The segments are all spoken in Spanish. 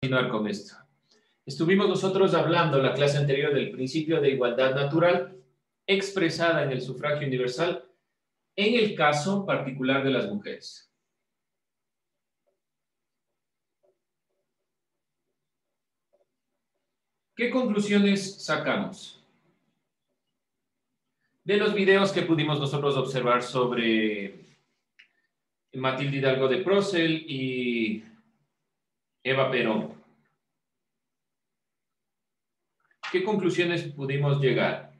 Continuar con esto. Estuvimos nosotros hablando la clase anterior del principio de igualdad natural expresada en el sufragio universal en el caso particular de las mujeres. ¿Qué conclusiones sacamos de los videos que pudimos nosotros observar sobre Matilde Hidalgo de Procel y Eva Perón? ¿Qué conclusiones pudimos llegar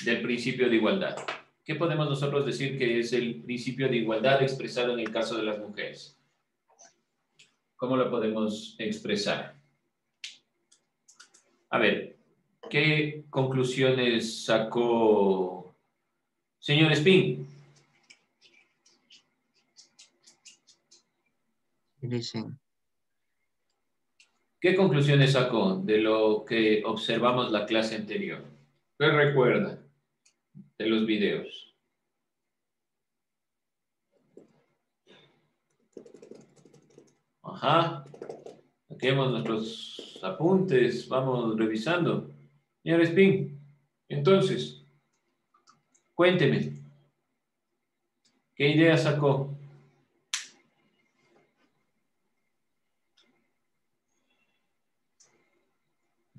del principio de igualdad? ¿Qué podemos nosotros decir que es el principio de igualdad expresado en el caso de las mujeres? ¿Cómo lo podemos expresar? A ver, ¿qué conclusiones sacó señor Spin? Dicen, ¿Qué conclusiones sacó de lo que observamos la clase anterior? ¿Qué recuerda de los videos? Ajá. Saquemos nuestros apuntes, vamos revisando. Señor Spin, entonces, cuénteme, ¿qué idea sacó?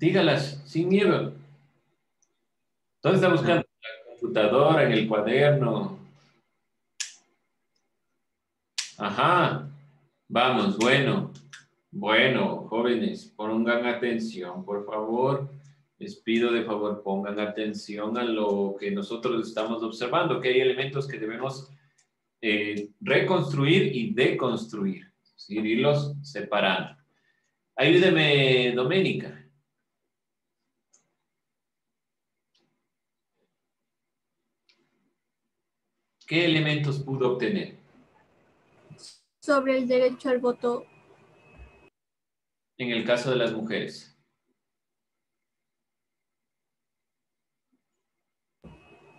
Dígalas, sin miedo. ¿Dónde está buscando? no, ¿En la computadora, en el cuaderno? Ajá. Vamos, bueno, jóvenes, pongan atención, por favor. Les pido de favor, pongan atención a lo que nosotros estamos observando, que hay elementos que debemos reconstruir y deconstruir, es decir, irlos separando. Ayúdeme, Doménica. ¿Qué elementos pudo obtener? Sobre el derecho al voto. En el caso de las mujeres.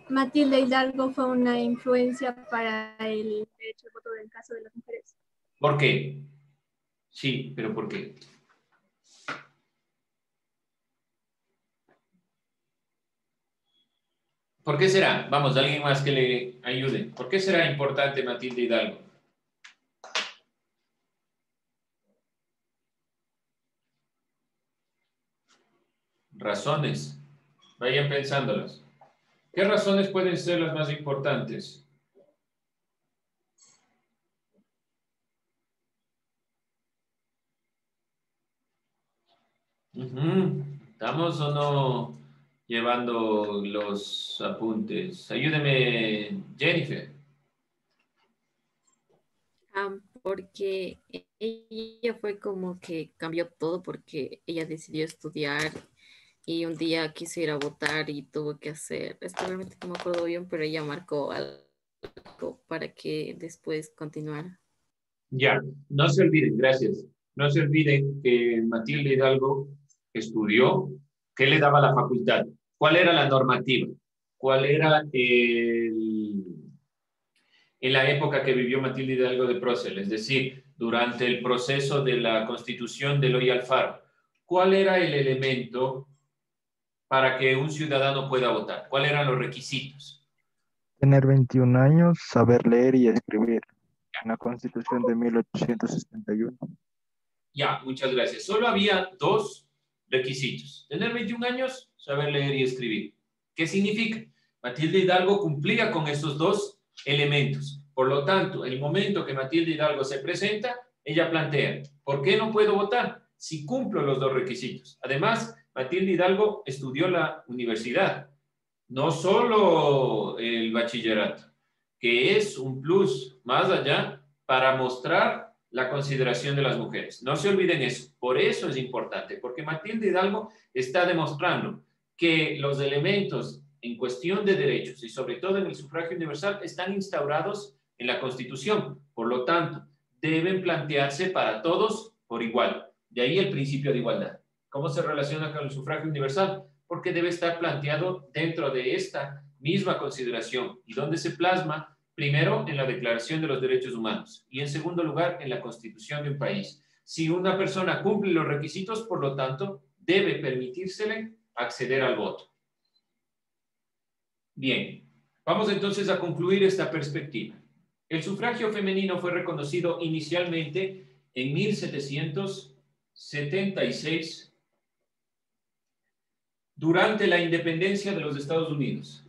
Matilde Hidalgo fue una influencia para el derecho al voto en el caso de las mujeres. ¿Por qué? Sí, pero ¿por qué? ¿Por qué será? Vamos, alguien más que le ayude. ¿Por qué será importante Matilde Hidalgo? Razones. Vayan pensándolas. ¿Qué razones pueden ser las más importantes? ¿Estamos o no llevando los apuntes? Ayúdeme, Jennifer. Porque ella fue como que cambió todo porque ella decidió estudiar y un día quiso ir a votar y tuvo que hacer, es que realmente no me acuerdo bien, pero ella marcó algo para que después continuara. Ya, no se olviden, gracias. No se olviden que Matilde Hidalgo estudió. ¿Qué le daba la facultad? ¿Cuál era la normativa? ¿Cuál era en la época que vivió Matilde Hidalgo de Procel? Es decir, durante el proceso de la constitución de Eloy Alfaro. ¿Cuál era el elemento para que un ciudadano pueda votar? ¿Cuáles eran los requisitos? Tener 21 años, saber leer y escribir. En la Constitución de 1871. Ya, muchas gracias. Solo había dos requisitos. Tener 21 años, saber leer y escribir. ¿Qué significa? Matilde Hidalgo cumplía con esos dos elementos. Por lo tanto, el momento que Matilde Hidalgo se presenta, ella plantea, ¿por qué no puedo votar si cumplo los dos requisitos? Además, Matilde Hidalgo estudió la universidad, no solo el bachillerato, que es un plus más allá para mostrar la consideración de las mujeres. No se olviden eso. Por eso es importante, porque Matilde Hidalgo está demostrando que los elementos en cuestión de derechos y sobre todo en el sufragio universal están instaurados en la Constitución. Por lo tanto, deben plantearse para todos por igual. De ahí el principio de igualdad. ¿Cómo se relaciona con el sufragio universal? Porque debe estar planteado dentro de esta misma consideración y donde se plasma primero en la Declaración de los Derechos Humanos y en segundo lugar en la Constitución de un país. Si una persona cumple los requisitos, por lo tanto, debe permitírsele acceder al voto. Bien, vamos entonces a concluir esta perspectiva. El sufragio femenino fue reconocido inicialmente en 1776 durante la independencia de los Estados Unidos.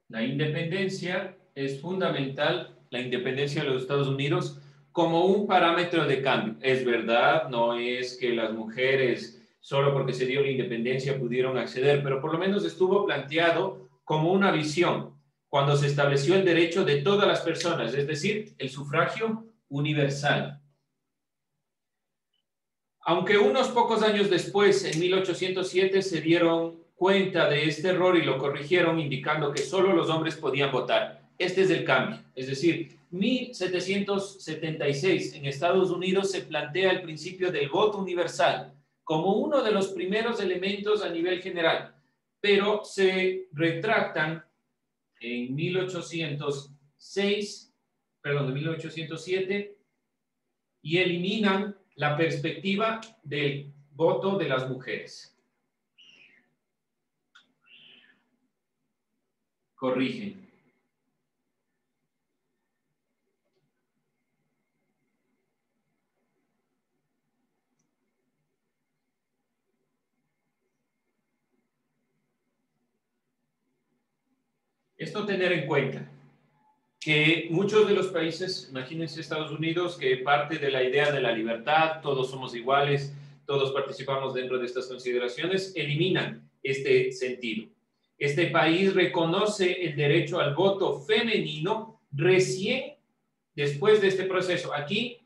La independencia es fundamental, la independencia de los Estados Unidos, como un parámetro de cambio. Es verdad, no es que las mujeres, solo porque se dio la independencia, pudieron acceder, pero por lo menos estuvo planteado como una visión cuando se estableció el derecho de todas las personas, es decir, el sufragio universal. Aunque unos pocos años después, en 1807, se dieron cuenta de este error y lo corrigieron indicando que solo los hombres podían votar. Este es el cambio. Es decir, 1776 en Estados Unidos se plantea el principio del voto universal como uno de los primeros elementos a nivel general, pero se retractan en 1807 y eliminan la perspectiva del voto de las mujeres. Corrigen. Esto tener en cuenta que muchos de los países, imagínense Estados Unidos, que parte de la idea de la libertad, todos somos iguales, todos participamos dentro de estas consideraciones, eliminan este sentido. Este país reconoce el derecho al voto femenino recién después de este proceso. Aquí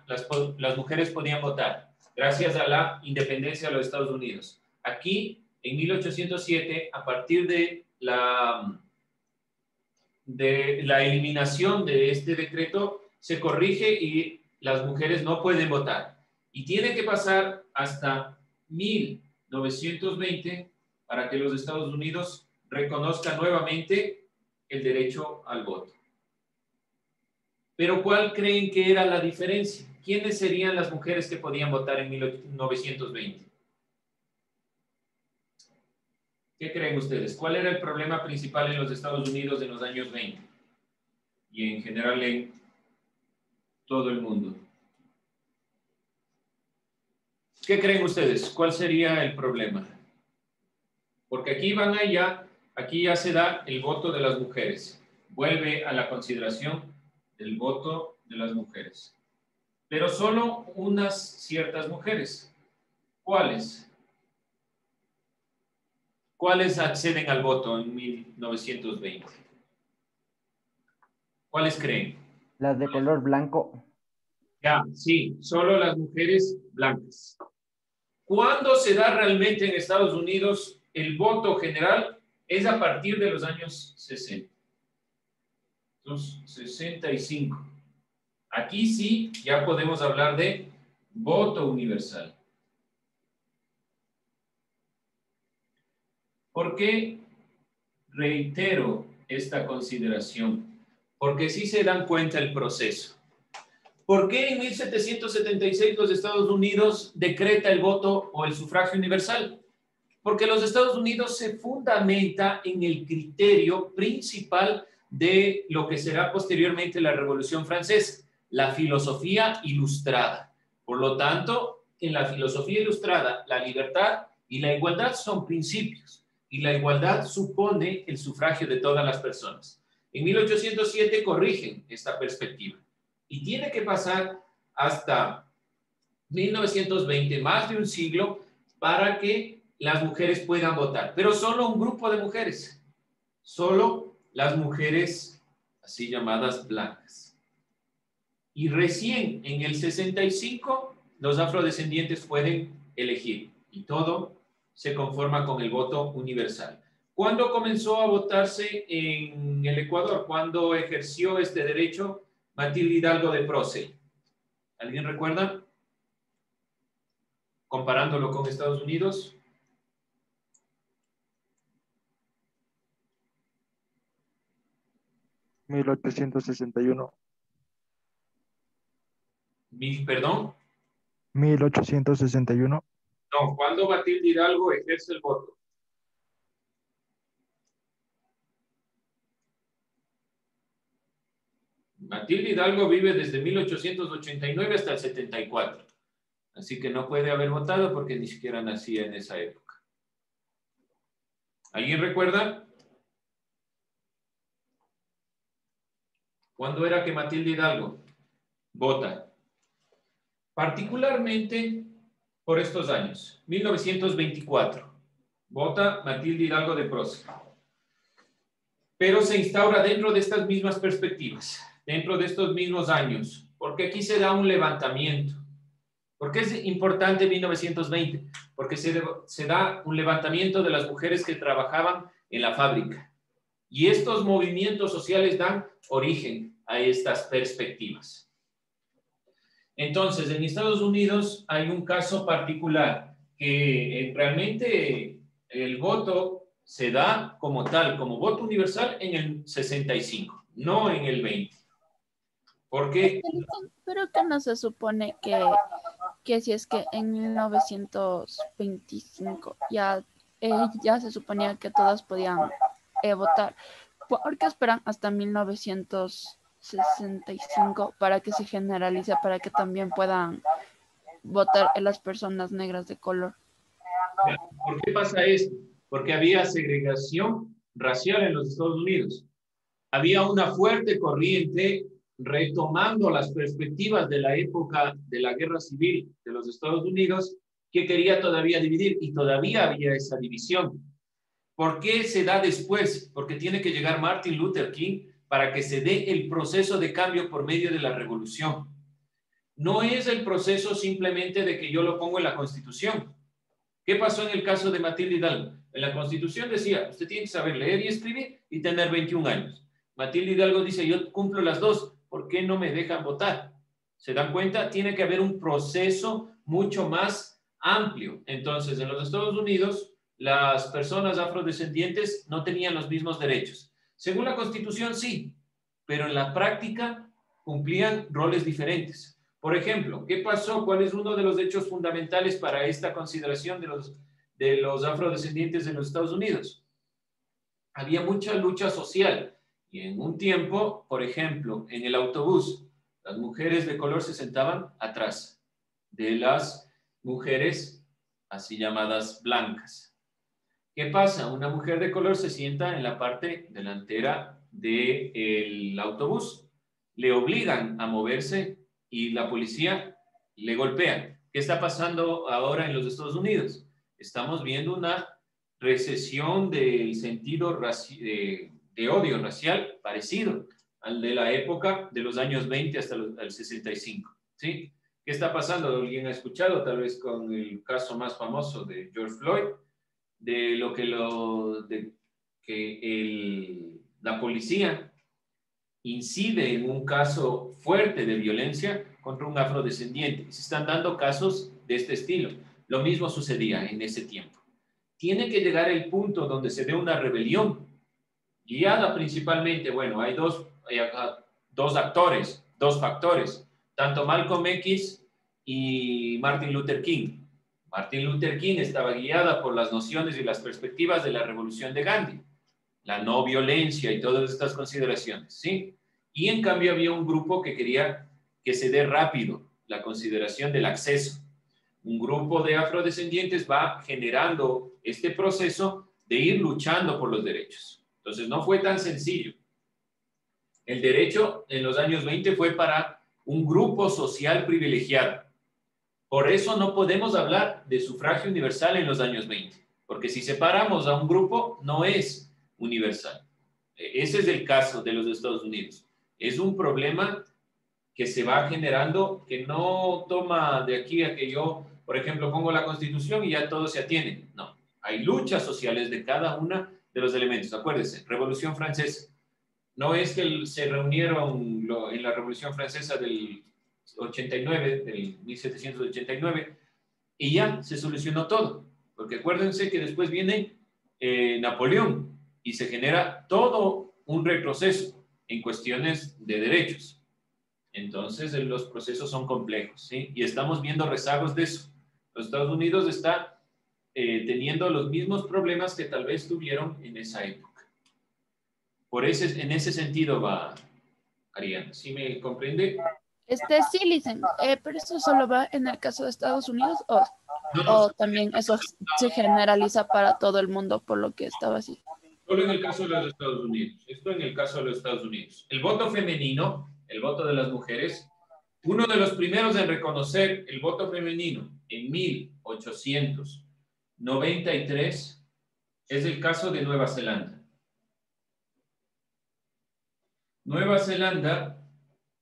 las mujeres podían votar gracias a la independencia de los Estados Unidos. Aquí, en 1807, a partir de la eliminación de este decreto, se corrige y las mujeres no pueden votar. Y tiene que pasar hasta 1920 para que los Estados Unidos reconozcan nuevamente el derecho al voto. Pero ¿cuál creen que era la diferencia? ¿Quiénes serían las mujeres que podían votar en 1920? ¿Qué creen ustedes? ¿Cuál era el problema principal en los Estados Unidos en los años 20? Y en general en todo el mundo. ¿Qué creen ustedes? ¿Cuál sería el problema? Porque aquí aquí ya se da el voto de las mujeres. Vuelve a la consideración del voto de las mujeres. Pero solo unas ciertas mujeres. ¿Cuáles? ¿Cuáles acceden al voto en 1920? ¿Cuáles creen? Las de color blanco. Ya, sí, solo las mujeres blancas. ¿Cuándo se da realmente en Estados Unidos el voto general? Es a partir de los años 60. Entonces, 65. Aquí sí ya podemos hablar de voto universal. ¿Por qué reitero esta consideración? Porque sí se dan cuenta el proceso. ¿Por qué en 1776 los Estados Unidos decreta el voto o el sufragio universal? Porque los Estados Unidos se fundamenta en el criterio principal de lo que será posteriormente la Revolución Francesa, la filosofía ilustrada. Por lo tanto, en la filosofía ilustrada, la libertad y la igualdad son principios. Y la igualdad supone el sufragio de todas las personas. En 1807 corrigen esta perspectiva y tiene que pasar hasta 1920, más de un siglo, para que las mujeres puedan votar. Pero solo un grupo de mujeres, solo las mujeres así llamadas blancas. Y recién en el 65 los afrodescendientes pueden elegir y todo se conforma con el voto universal. ¿Cuándo comenzó a votarse en el Ecuador? ¿Cuándo ejerció este derecho Matilde Hidalgo de Procel? ¿Alguien recuerda? Comparándolo con Estados Unidos. ¿1861? ¿Perdón? 1861. No, ¿cuándo Matilde Hidalgo ejerce el voto? Matilde Hidalgo vive desde 1889 hasta el 74. Así que no puede haber votado porque ni siquiera nacía en esa época. ¿Alguien recuerda? ¿Cuándo era que Matilde Hidalgo vota? Particularmente por estos años. 1924. Vota Matilde Hidalgo de Prócer. Pero se instaura dentro de estas mismas perspectivas, dentro de estos mismos años, porque aquí se da un levantamiento. ¿Por qué es importante 1920? Porque se da un levantamiento de las mujeres que trabajaban en la fábrica. Y estos movimientos sociales dan origen a estas perspectivas. Entonces, en Estados Unidos hay un caso particular que realmente el voto se da como tal, como voto universal en el 65, no en el 20. ¿Por qué? Pero que no se supone que si es que en 1925 ya se suponía que todas podían votar. ¿Por qué esperan hasta 1965 para que se generalice, para que también puedan votar las personas negras de color? ¿Por qué pasa esto? Porque había segregación racial en los Estados Unidos. Había una fuerte corriente retomando las perspectivas de la época de la Guerra Civil de los Estados Unidos que quería todavía dividir y todavía había esa división. ¿Por qué se da después? Porque tiene que llegar Martin Luther King para que se dé el proceso de cambio por medio de la revolución. No es el proceso simplemente de que yo lo pongo en la Constitución. ¿Qué pasó en el caso de Matilde Hidalgo? En la Constitución decía, usted tiene que saber leer y escribir y tener 21 años. Matilde Hidalgo dice, yo cumplo las dos, ¿por qué no me dejan votar? ¿Se dan cuenta? Tiene que haber un proceso mucho más amplio. Entonces, en los Estados Unidos, las personas afrodescendientes no tenían los mismos derechos. Según la Constitución, sí, pero en la práctica cumplían roles diferentes. Por ejemplo, ¿qué pasó? ¿Cuál es uno de los hechos fundamentales para esta consideración de los afrodescendientes en los Estados Unidos? Había mucha lucha social y en un tiempo, por ejemplo, en el autobús, las mujeres de color se sentaban atrás de las mujeres así llamadas blancas. ¿Qué pasa? Una mujer de color se sienta en la parte delantera del autobús. Le obligan a moverse y la policía le golpea. ¿Qué está pasando ahora en los Estados Unidos? Estamos viendo una recesión del sentido de odio racial parecido al de la época de los años 20 hasta el 65. ¿Sí? ¿Qué está pasando? ¿Alguien ha escuchado tal vez con el caso más famoso de George Floyd? De lo que la policía incide en un caso fuerte de violencia contra un afrodescendiente. Se están dando casos de este estilo. Lo mismo sucedía en ese tiempo. Tiene que llegar el punto donde se dé una rebelión, guiada principalmente, bueno, hay dos actores, dos factores, tanto Malcolm X y Martin Luther King. Martin Luther King estaba guiada por las nociones y las perspectivas de la revolución de Gandhi, la no violencia y todas estas consideraciones, ¿sí? Y en cambio había un grupo que quería que se dé rápido la consideración del acceso. Un grupo de afrodescendientes va generando este proceso de ir luchando por los derechos. Entonces no fue tan sencillo. El derecho en los años 20 fue para un grupo social privilegiado. Por eso no podemos hablar de sufragio universal en los años 20, porque si separamos a un grupo, no es universal. Ese es el caso de los Estados Unidos. Es un problema que se va generando, que no toma de aquí a que yo, por ejemplo, pongo la Constitución y ya todo se atiene. No, hay luchas sociales de cada uno de los elementos. Acuérdense, Revolución Francesa. No es que se reunieron en la Revolución Francesa del 89, del 1789, y ya se solucionó todo. Porque acuérdense que después viene Napoleón y se genera todo un retroceso en cuestiones de derechos. Entonces, los procesos son complejos, ¿sí? Y estamos viendo rezagos de eso. Los Estados Unidos está teniendo los mismos problemas que tal vez tuvieron en esa época. En ese sentido va, Ariana. ¿Sí me comprende? Sí, Licen, pero eso solo va en el caso de Estados Unidos No, o también eso se generaliza para todo el mundo por lo que estaba así. solo en el caso de los Estados Unidos. Esto en el caso de los Estados Unidos. El voto femenino, el voto de las mujeres, uno de los primeros en reconocer el voto femenino en 1893 es el caso de Nueva Zelanda. Nueva Zelanda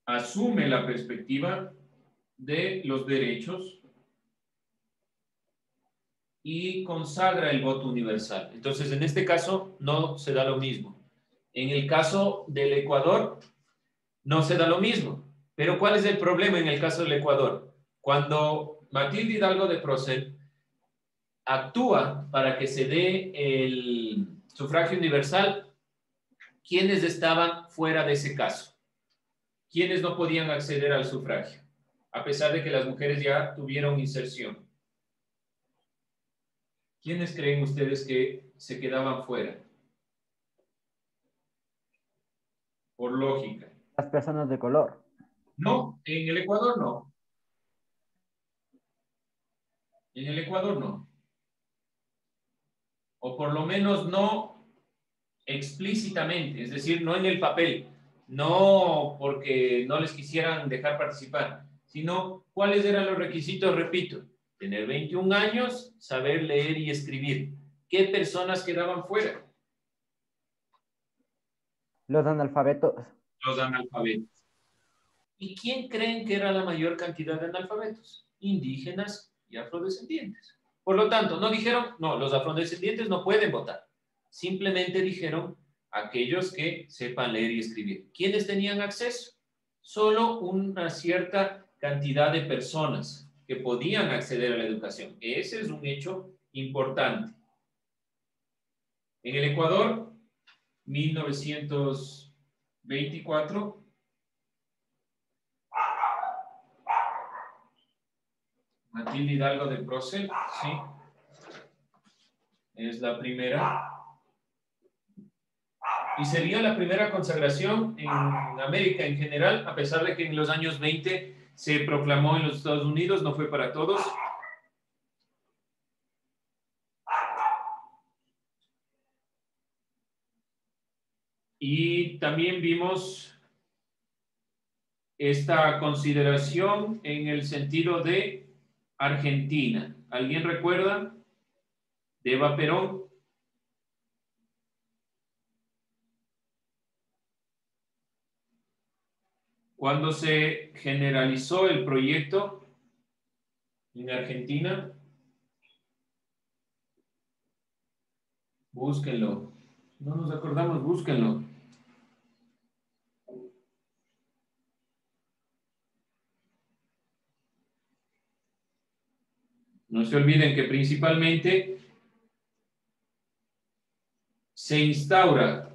asume la perspectiva de los derechos y consagra el voto universal. Entonces, en este caso, no se da lo mismo. En el caso del Ecuador, no se da lo mismo. Pero, ¿cuál es el problema en el caso del Ecuador? Cuando Matilde Hidalgo de Procel actúa para que se dé el sufragio universal, ¿quiénes estaban fuera de ese caso? ¿Quiénes no podían acceder al sufragio? A pesar de que las mujeres ya tuvieron inserción. ¿Quiénes creen ustedes que se quedaban fuera? Por lógica. Las personas de color. No, en el Ecuador no. En el Ecuador no. O por lo menos no explícitamente, es decir, no en el papel, no porque no les quisieran dejar participar, sino cuáles eran los requisitos, repito, tener 21 años, saber leer y escribir. ¿Qué personas quedaban fuera? Los analfabetos. Los analfabetos. ¿Y quién creen que era la mayor cantidad de analfabetos? Indígenas y afrodescendientes. Por lo tanto, no dijeron, no, los afrodescendientes no pueden votar. Simplemente dijeron aquellos que sepan leer y escribir. ¿Quiénes tenían acceso? Solo una cierta cantidad de personas que podían acceder a la educación. Ese es un hecho importante. En el Ecuador, 1924, Matilde Hidalgo de Procel, sí, es la primera. Y sería la primera consagración en América en general, a pesar de que en los años 20 se proclamó en los Estados Unidos, no fue para todos. Y también vimos esta consideración en el sentido de Argentina. ¿Alguien recuerda? De Eva Perón. Cuando se generalizó el proyecto en Argentina, búsquenlo. No nos acordamos, búsquenlo. No se olviden que principalmente se instaura,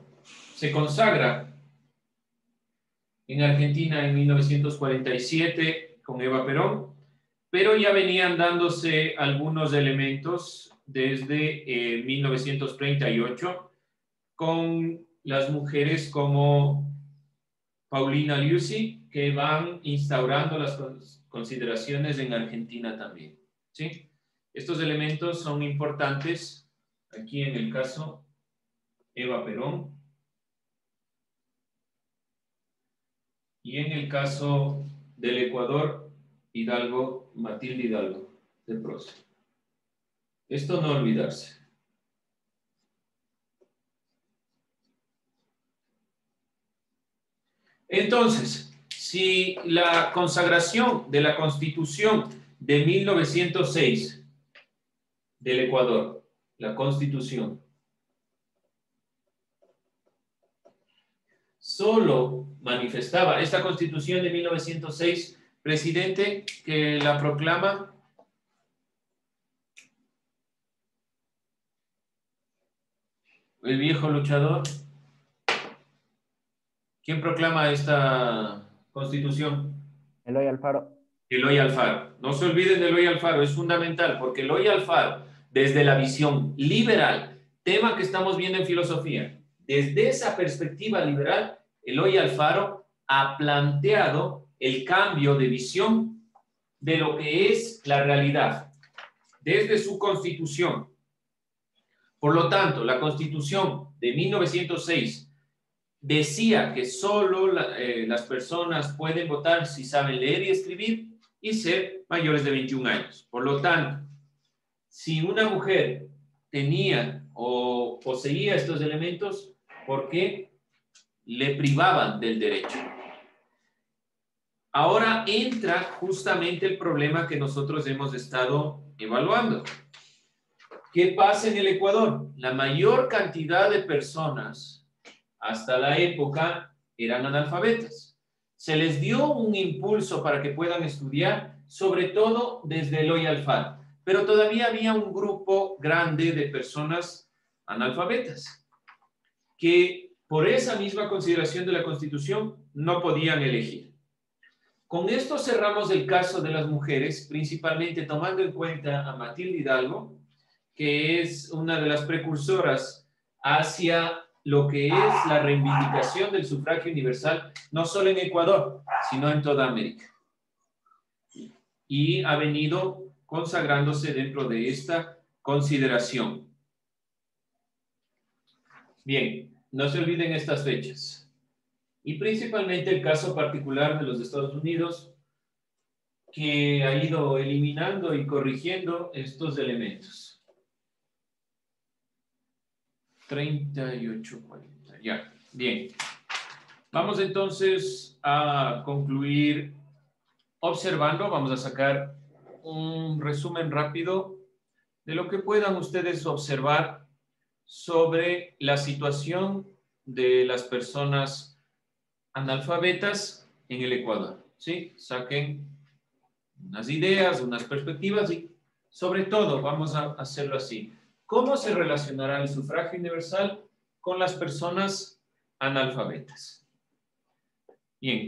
se consagra en Argentina en 1947 con Eva Perón, pero ya venían dándose algunos elementos desde 1938 con las mujeres como Paulina Liuzzi, que van instaurando las consideraciones en Argentina también. ¿Sí? Estos elementos son importantes aquí en el caso Eva Perón y en el caso del Ecuador, Hidalgo, Matilde Hidalgo de Procel. Esto no olvidarse. Entonces, si la consagración de la Constitución de 1906 del Ecuador, la Constitución, solo manifestaba, esta Constitución de 1906 Presidente que la proclama. El viejo luchador. ¿Quién proclama esta constitución? Eloy Alfaro. Eloy Alfaro. No se olviden de Eloy Alfaro, es fundamental, porque Eloy Alfaro, desde la visión liberal, tema que estamos viendo en filosofía, desde esa perspectiva liberal, Eloy Alfaro ha planteado el cambio de visión de lo que es la realidad, desde su constitución. Por lo tanto, la constitución de 1906 decía que solo las personas pueden votar si saben leer y escribir y ser mayores de 21 años. Por lo tanto, si una mujer tenía o poseía estos elementos, ¿por qué le privaban del derecho? Ahora entra justamente el problema que nosotros hemos estado evaluando. ¿Qué pasa en el Ecuador? La mayor cantidad de personas hasta la época eran analfabetas. Se les dio un impulso para que puedan estudiar, sobre todo desde Eloy Alfaro, pero todavía había un grupo grande de personas analfabetas que por esa misma consideración de la Constitución no podían elegir. Con esto cerramos el caso de las mujeres, principalmente tomando en cuenta a Matilde Hidalgo, que es una de las precursoras hacia lo que es la reivindicación del sufragio universal, no solo en Ecuador, sino en toda América. Y ha venido consagrándose dentro de esta consideración. Bien, no se olviden estas fechas. Y principalmente el caso particular de los Estados Unidos, que ha ido eliminando y corrigiendo estos elementos. 38-40, ya, bien. Vamos entonces a concluir observando, vamos a sacar un resumen rápido de lo que puedan ustedes observar sobre la situación de las personas analfabetas en el Ecuador, ¿sí? Saquen unas ideas, unas perspectivas y sobre todo vamos a hacerlo así. ¿Cómo se relacionará el sufragio universal con las personas analfabetas? Bien.